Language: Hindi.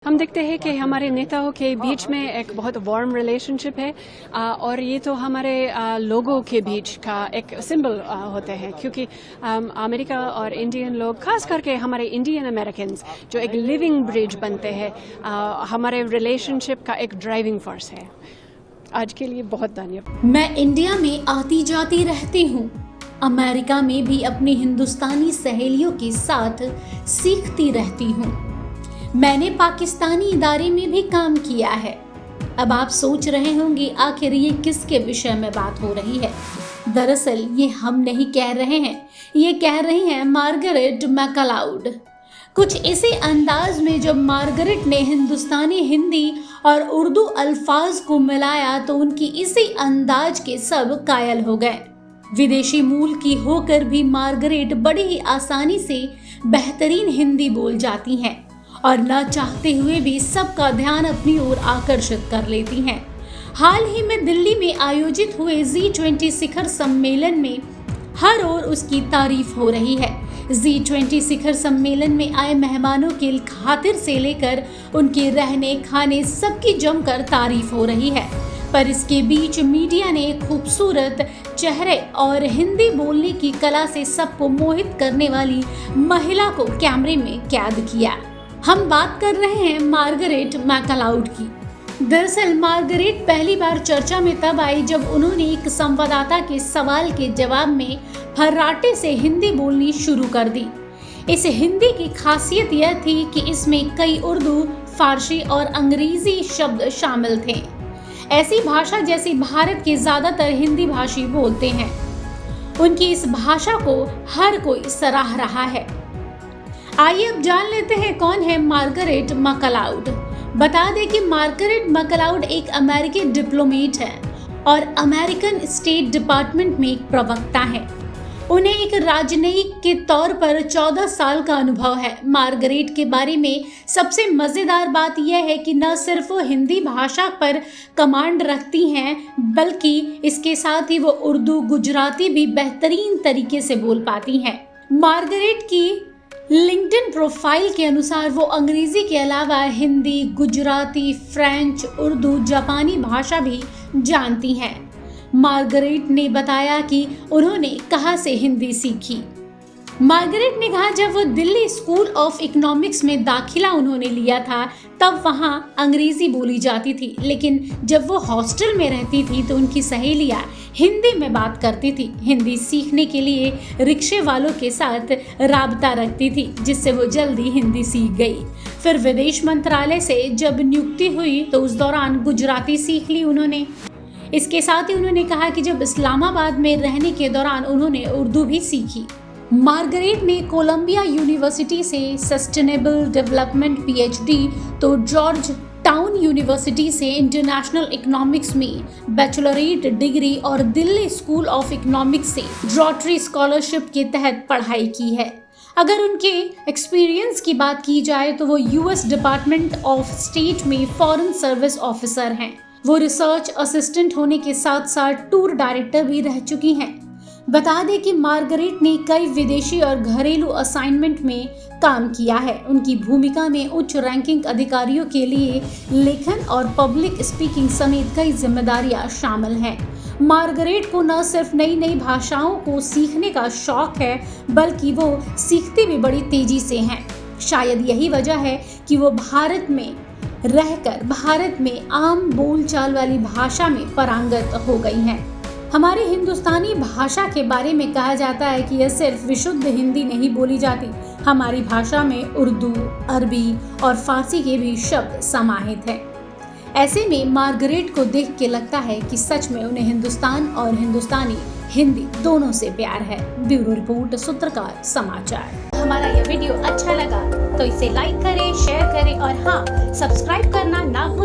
हम देखते हैं कि हमारे नेताओं के बीच में एक बहुत वार्म रिलेशनशिप है और ये तो हमारे लोगों के बीच का एक सिंबल होते हैं, क्योंकि अमेरिका और इंडियन लोग, खास करके हमारे इंडियन अमेरिकन्स जो एक लिविंग ब्रिज बनते हैं, हमारे रिलेशनशिप का एक ड्राइविंग फोर्स है। आज के लिए बहुत धन्यवाद। मैं इंडिया में आती जाती रहती हूँ, अमेरिका में भी अपनी हिंदुस्तानी सहेलियों के साथ सीखती रहती हूँ। मैंने पाकिस्तानी इदारे में भी काम किया है। अब आप सोच रहे होंगे आखिर ये किसके विषय में बात हो रही है। दरअसल ये हम नहीं कह रहे हैं, ये कह रही हैं मार्गरेट मैकलाउड। कुछ इसी अंदाज में जब मार्गरेट ने हिंदुस्तानी हिंदी और उर्दू अल्फाज को मिलाया तो उनकी इसी अंदाज के सब कायल हो गए। विदेशी मूल की होकर भी मार्गरेट बड़ी ही आसानी से बेहतरीन हिंदी बोल जाती हैं और न चाहते हुए भी सबका ध्यान अपनी ओर आकर्षित कर लेती हैं। हाल ही में दिल्ली में आयोजित हुए G20 शिखर सम्मेलन में हर ओर उसकी तारीफ हो रही है। G20 शिखर सम्मेलन में आए मेहमानों के खातिर से लेकर उनके रहने खाने सबकी जमकर तारीफ हो रही है। पर इसके बीच मीडिया ने खूबसूरत चेहरे और हिंदी बोलने की कला से सबको मोहित करने वाली महिला को कैमरे में कैद किया। हम बात कर रहे हैं मार्गरेट मैकलाउड की। दरअसल मार्गरेट पहली बार चर्चा में तब आई जब उन्होंने एक संवाददाता के सवाल के जवाब में फर्राटे से हिंदी बोलनी शुरू कर दी। इस हिंदी की खासियत यह थी कि इसमें कई उर्दू, फारसी और अंग्रेजी शब्द शामिल थे। ऐसी भाषा जैसी भारत के ज्यादातर हिंदी भाषी बोलते हैं। उनकी इस भाषा को हर कोई सराह रहा है। आइए अब जान लेते हैं कौन है मार्गरेट मैकलाउड। बता दें कि मार्गरेट मैकलाउड एक अमेरिकी डिप्लोमेट है और अमेरिकन स्टेट डिपार्टमेंट में एक प्रवक्ता है। उन्हें एक राजनयिक के तौर पर 14 साल का अनुभव है। मार्गरेट के बारे में सबसे मजेदार बात यह है कि न सिर्फ वो हिंदी भाषा पर कमांड रखती हैं, बल्कि इसके साथ ही वो उर्दू, गुजराती भी बेहतरीन तरीके से बोल पाती हैं। मार्गरेट की लिंक्डइन प्रोफाइल के अनुसार वो अंग्रेजी के अलावा हिंदी, गुजराती, फ्रेंच, उर्दू, जापानी भाषा भी जानती हैं। मार्गरेट ने बताया कि उन्होंने कहाँ से हिंदी सीखी। मार्गरेट ने कहा जब वो दिल्ली स्कूल ऑफ इकोनॉमिक्स में दाखिला उन्होंने लिया था तब वहाँ अंग्रेजी बोली जाती थी, लेकिन जब वो हॉस्टल में रहती थी तो उनकी सहेलियाँ हिंदी में बात करती थी। हिंदी सीखने के लिए रिक्शे वालों के साथ राबता रखती थी, जिससे वो जल्दी हिंदी सीख गई। फिर विदेश मंत्रालय से जब नियुक्ति हुई तो उस दौरान गुजराती सीख ली उन्होंने। इसके साथ ही उन्होंने कहा कि जब इस्लामाबाद में रहने के दौरान उन्होंने उर्दू भी सीखी। मार्गरेट ने कोलंबिया यूनिवर्सिटी से सस्टेनेबल डेवलपमेंट PhD तो जॉर्ज टाउन यूनिवर्सिटी से इंटरनेशनल इकोनॉमिक्स में बैचलरेट डिग्री और दिल्ली स्कूल ऑफ इकोनॉमिक्स से रॉटरी स्कॉलरशिप के तहत पढ़ाई की है। अगर उनके एक्सपीरियंस की बात की जाए तो वो US डिपार्टमेंट ऑफ स्टेट में फॉरेन सर्विस ऑफिसर हैं। वो रिसर्च असिस्टेंट होने के साथ साथ टूर डायरेक्टर भी रह चुकी हैं। बता दें कि मार्गरेट ने कई विदेशी और घरेलू असाइनमेंट में काम किया है। उनकी भूमिका में उच्च रैंकिंग अधिकारियों के लिए लेखन और पब्लिक स्पीकिंग समेत कई जिम्मेदारियां शामिल हैं। मार्गरेट को न सिर्फ नई नई भाषाओं को सीखने का शौक है, बल्कि वो सीखती भी बड़ी तेजी से हैं। शायद यही वजह है कि वो भारत में रहकर भारत में आम बोलचाल वाली भाषा में पारंगत हो गई हैं। हमारी हिंदुस्तानी भाषा के बारे में कहा जाता है कि यह सिर्फ विशुद्ध हिंदी नहीं बोली जाती। हमारी भाषा में उर्दू, अरबी और फारसी के भी शब्द समाहित हैं। ऐसे में मार्गरेट को देख के लगता है कि सच में उन्हें हिंदुस्तान और हिंदुस्तानी हिंदी दोनों से प्यार है। ब्यूरो रिपोर्ट, सूत्रकार समाचार। हमारा यह वीडियो अच्छा लगा तो इसे लाइक करें, शेयर करें और हाँ, सब्सक्राइब करना ना भूलें।